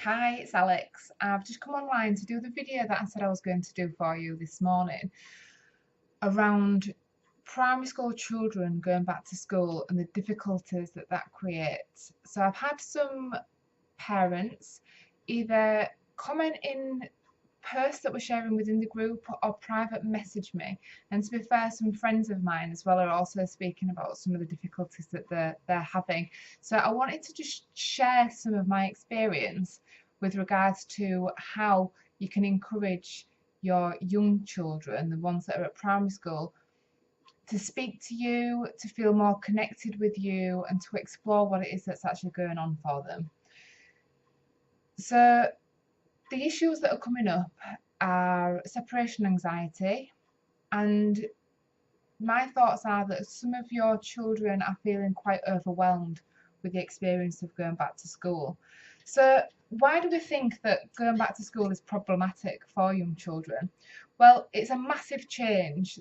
Hi, it's Alex. I've just come online to do the video that I said I was going to do for you this morning around primary school children going back to school and the difficulties that that creates. So I've had some parents either comment in posts that we're sharing within the group or private message me. And to be fair, some friends of mine as well are also speaking about some of the difficulties that they're having. So I wanted to just share some of my experience with regards to how you can encourage your young children, the ones that are at primary school, to speak to you, to feel more connected with you, and to explore what it is that's actually going on for them. So the issues that are coming up are separation anxiety, and my thoughts are that some of your children are feeling quite overwhelmed with the experience of going back to school. So, why do we think that going back to school is problematic for young children? Well, it's a massive change.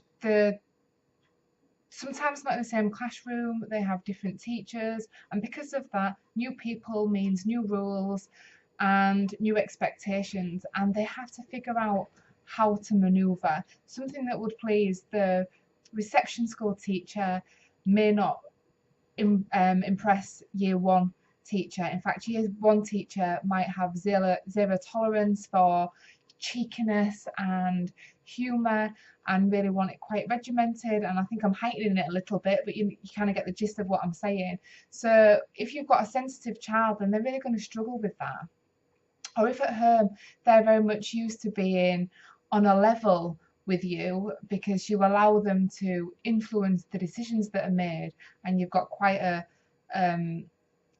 Sometimes not in the same classroom, they have different teachers, and because of that, new people means new rules and new expectations, and they have to figure out how to maneuver. Something that would please the reception school teacher may not impress year one teacher. In fact, year one teacher might have zero tolerance for cheekiness and humour and really want it quite regimented. And I think I'm heightening it a little bit, but you kind of get the gist of what I'm saying. So if you've got a sensitive child, then they're really going to struggle with that. Or if at home they're very much used to being on a level with you because you allow them to influence the decisions that are made, and you've got quite a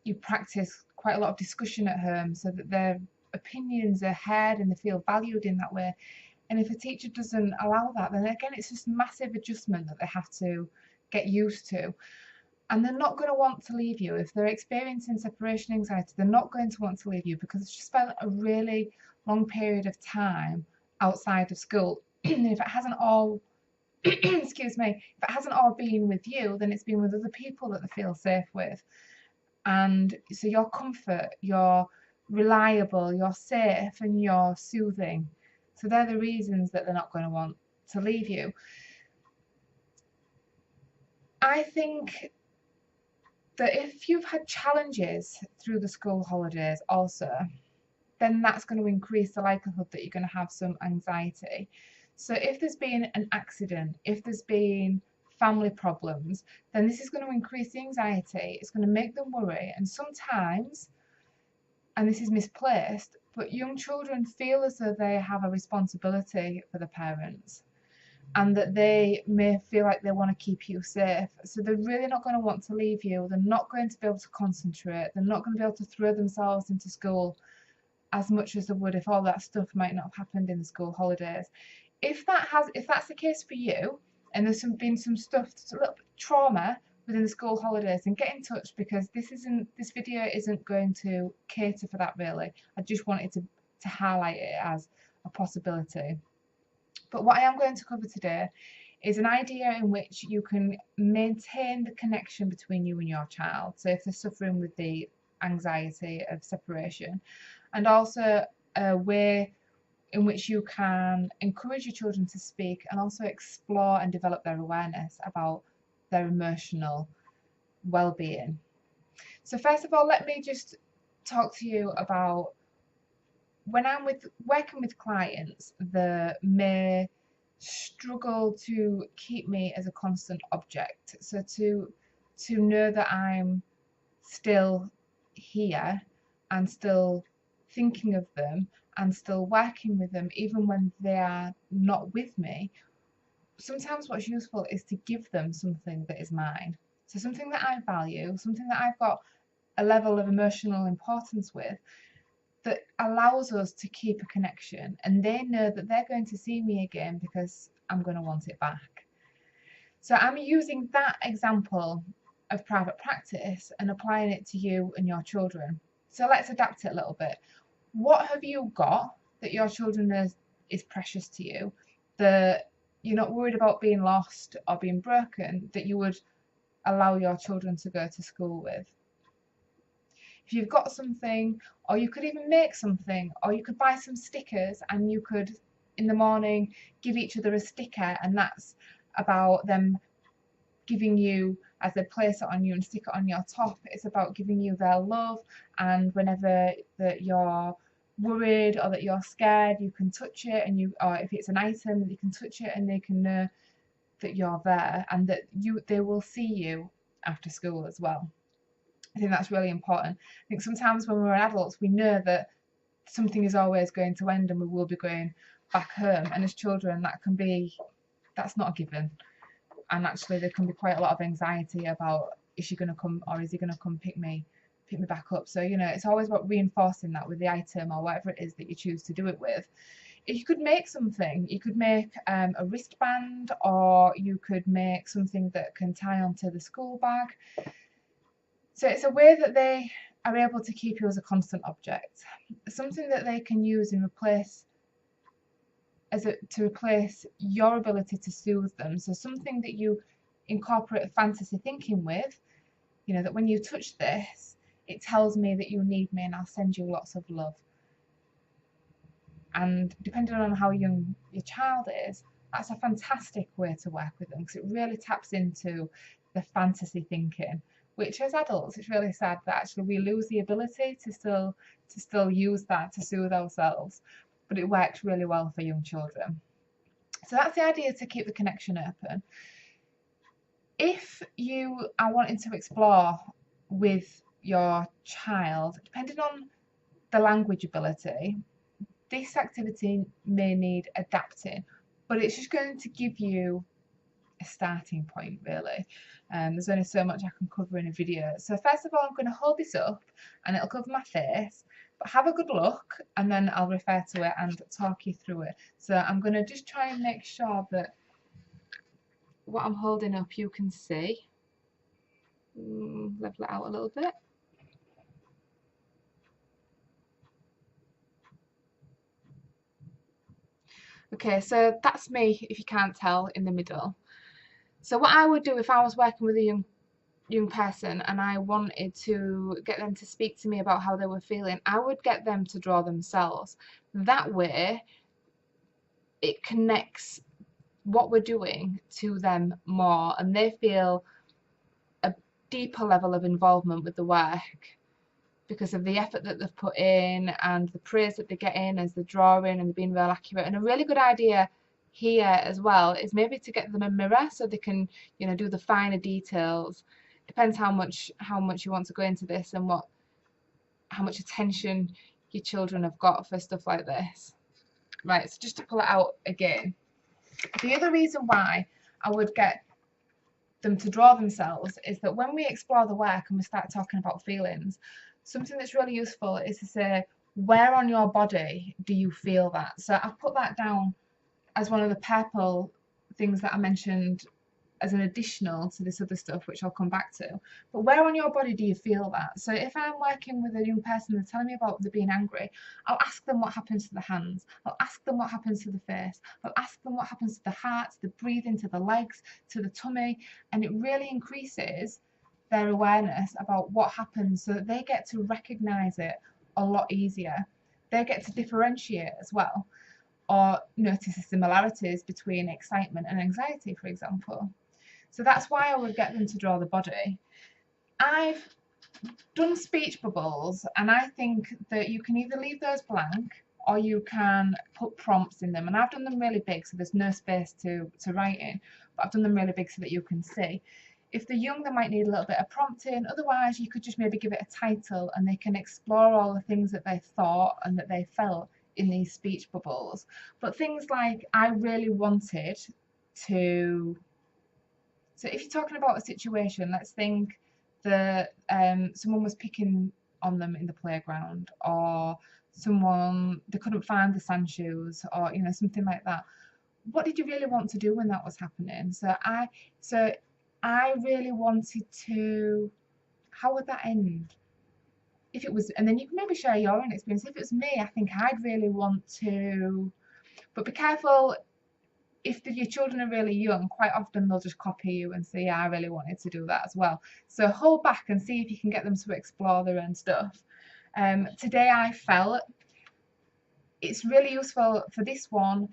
you practice quite a lot of discussion at home so that their opinions are heard and they feel valued in that way. And if a teacher doesn't allow that, then again it's just massive adjustment that they have to get used to. And they're not going to want to leave you. If they're experiencing separation anxiety, they're not going to want to leave you because it's just spent a really long period of time outside of school. And if it hasn't all excuse me, if it hasn't all been with you, then it's been with other people that they feel safe with. And so you're comfort, you're reliable, you're safe, and you're soothing. So they're the reasons that they're not going to want to leave you. I think that if you've had challenges through the school holidays also, then that's going to increase the likelihood that you're going to have some anxiety. So if there's been an accident, if there's been family problems, then this is going to increase the anxiety. It's going to make them worry. And sometimes, and this is misplaced, but young children feel as though they have a responsibility for the parents and that they may feel like they want to keep you safe. So they're really not going to want to leave you. They're not going to be able to concentrate. They're not going to be able to throw themselves into school as much as they would if all that stuff might not have happened in the school holidays. If that's the case for you, and there's been some stuff, a little bit trauma within the school holidays, then get in touch because this video isn't going to cater for that really. I just wanted to highlight it as a possibility. But what I am going to cover today is an idea in which you can maintain the connection between you and your child. So if they're suffering with the anxiety of separation, and also a way in which you can encourage your children to speak and also explore and develop their awareness about their emotional well-being. So first of all, let me just talk to you about when I'm working with clients that may struggle to keep me as a constant object. So to know that I'm still here and still thinking of them and still working with them even when they are not with me. Sometimes what's useful is to give them something that is mine. So something that I value, something that I've got a level of emotional importance with, that allows us to keep a connection, and they know that they're going to see me again because I'm going to want it back. So I'm using that example of private practice and applying it to you and your children. So let's adapt it a little bit. What have you got that your children is precious to you, that you're not worried about being lost or being broken, that you would allow your children to go to school with? If you've got something, or you could even make something, or you could buy some stickers and you could, in the morning, give each other a sticker, and that's about them giving you, as they place it on you and stick it on your top, it's about giving you their love. And whenever that you're worried or that you're scared, you can touch it, and or if it's an item, you can touch it and they can know that you're there, and that they will see you after school as well. I think that's really important. I think sometimes when we're adults, we know that something is always going to end and we will be going back home, and as children that's not a given. And actually there can be quite a lot of anxiety about, is she going to come, or is he going to come pick me back up? So it's always about reinforcing that with the item or whatever it is that you choose to do it with. If you could make something, you could make a wristband, or you could make something that can tie onto the school bag. So it's a way that they are able to keep you as a constant object, something that they can use and replace to replace your ability to soothe them. So something that you incorporate fantasy thinking with, that when you touch this, it tells me that you need me and I'll send you lots of love. And depending on how young your child is, that's a fantastic way to work with them, because it really taps into the fantasy thinking, which as adults, it's really sad that actually we lose the ability to still use that to soothe ourselves, but it works really well for young children. So that's the idea, to keep the connection open. If you are wanting to explore with your child, depending on the language ability, this activity may need adapting, but it's just going to give you a starting point, really. There's only so much I can cover in a video. So first of all, I'm going to hold this up and it'll cover my face, but have a good look and then I'll refer to it and talk you through it. So I'm going to just try and make sure that what I'm holding up you can see. Level it out a little bit. Okay, so that's me, if you can't tell, in the middle. So what I would do if I was working with a young person and I wanted to get them to speak to me about how they were feeling, I would get them to draw themselves. That way it connects what we're doing to them more, and they feel a deeper level of involvement with the work because of the effort that they've put in and the praise that they get in as they're drawing and they're being real accurate. And a really good idea here as well is maybe to get them a mirror so they can do the finer details. Depends how much you want to go into this and how much attention your children have got for stuff like this. Right, so just to pull it out again, the other reason why I would get them to draw themselves is that when we explore the work and we start talking about feelings, something that's really useful is to say, where on your body do you feel that? So I've put that down as one of the purple things that I mentioned as an additional to this other stuff, which I'll come back to. But where on your body do you feel that? So if I'm working with a young person that's telling me about them being angry, I'll ask them what happens to the hands. I'll ask them what happens to the face. I'll ask them what happens to the heart, to the breathing, to the legs, to the tummy. And it really increases their awareness about what happens so that they get to recognize it a lot easier. They get to differentiate as well, or notice the similarities between excitement and anxiety, for example. So that's why I would get them to draw the body. I've done speech bubbles, and I think that you can either leave those blank or you can put prompts in them. And I've done them really big so there's no space to write in, but I've done them really big so that you can see. If they're young, they might need a little bit of prompting. Otherwise, you could just maybe give it a title and they can explore all the things that they thought and that they felt in these speech bubbles. But things like, I really wanted to... So if you're talking about a situation, let's think that someone was picking on them in the playground, or they couldn't find the sand shoes, or something like that. What did you really want to do when that was happening? So I really wanted to... How would that end? If it was, and then you can maybe share your own experience. If it was me, I think I'd really want to... But be careful if your children are really young, quite often they'll just copy you and say, yeah, I really wanted to do that as well. So hold back and see if you can get them to explore their own stuff. Today I felt it's really useful for this one,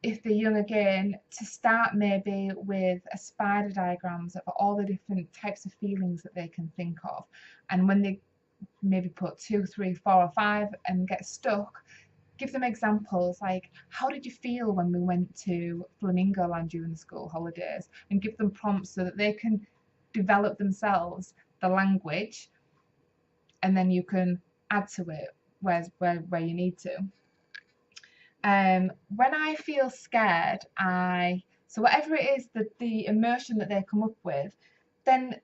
if they're young again, to start maybe with a spider diagrams of all the different types of feelings that they can think of. And when they maybe put 2, 3, 4 or 5 and get stuck, give them examples like, how did you feel when we went to Flamingo Land during the school holidays? And give them prompts so that they can develop themselves the language, and then you can add to it where you need to. When I feel scared, so whatever it is that the emotion that they come up with, then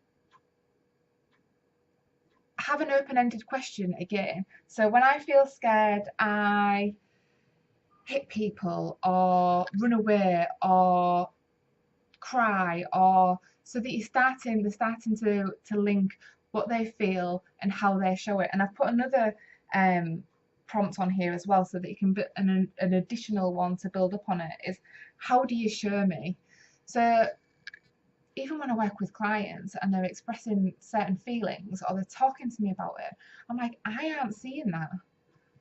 have an open-ended question again. So when I feel scared, I hit people or run away or cry, or so that they're starting to link what they feel and how they show it. And I've put another prompt on here as well, so that you can put an additional one to build up on it, is how do you show me? So even when I work with clients and they're expressing certain feelings or they're talking to me about it, I'm like, I aren't seeing that.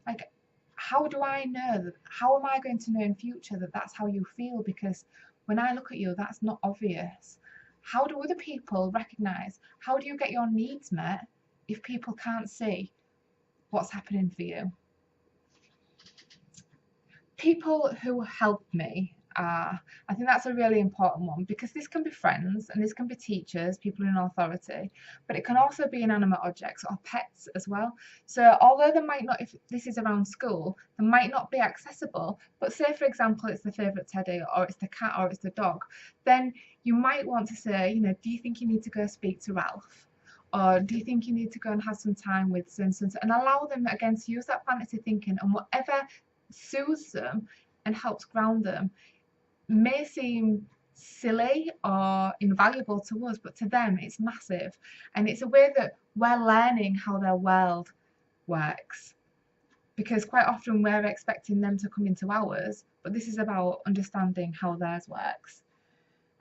Like, how do I know that? How am I going to know in future that that's how you feel? Because when I look at you, that's not obvious. How do other people recognize? How do you get your needs met if people can't see what's happening for you? People who help me, I think that's a really important one, because this can be friends and this can be teachers, people in authority, but it can also be inanimate objects or pets as well. So although they might not, if this is around school, they might not be accessible, but say for example it's the favourite teddy, or it's the cat, or it's the dog, then you might want to say, you know, do you think you need to go speak to Ralph? Or do you think you need to go and have some time with Simpsons? And allow them again to use that fantasy thinking, and whatever soothes them and helps ground them may seem silly or invaluable to us, but to them it's massive. And it's a way that we're learning how their world works, because quite often we're expecting them to come into ours, but this is about understanding how theirs works.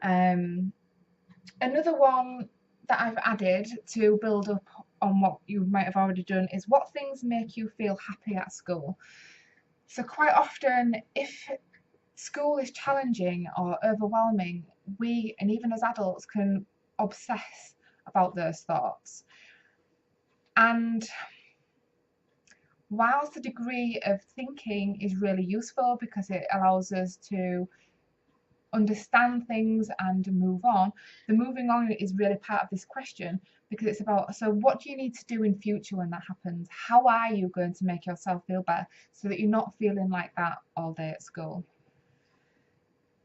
Another one that I've added to build up on what you might have already done is, what things make you feel happy at school? So quite often, if school is challenging or overwhelming, we, and even as adults, can obsess about those thoughts. And whilst the degree of thinking is really useful because it allows us to understand things and move on, the moving on is really part of this question, because it's about, so what do you need to do in future when that happens? How are you going to make yourself feel better so that you're not feeling like that all day at school?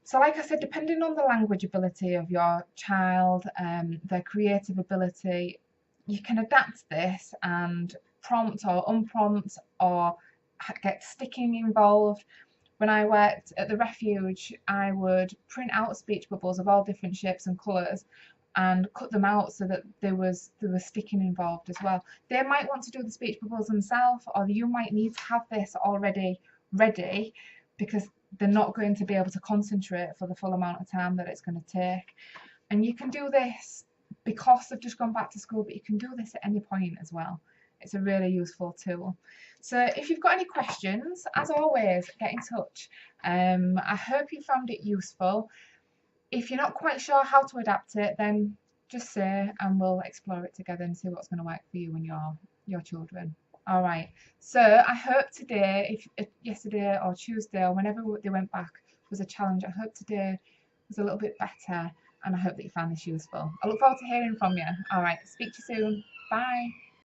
So like I said, depending on the language ability of your child, their creative ability, you can adapt this and prompt or unprompt or get sticking involved. When I worked at the refuge, I would print out speech bubbles of all different shapes and colours and cut them out so that there was sticking involved as well. They might want to do the speech bubbles themselves, or you might need to have this already ready, because they're not going to be able to concentrate for the full amount of time that it's going to take. And you can do this because they've just gone back to school, but you can do this at any point as well. It's a really useful tool. So if you've got any questions, as always, get in touch. I hope you found it useful. If you're not quite sure how to adapt it, then just say and we'll explore it together and see what's going to work for you and your children. All right. So I hope today, if yesterday or Tuesday or whenever they went back was a challenge, I hope today was a little bit better, and I hope that you found this useful. I look forward to hearing from you. All right. Speak to you soon. Bye.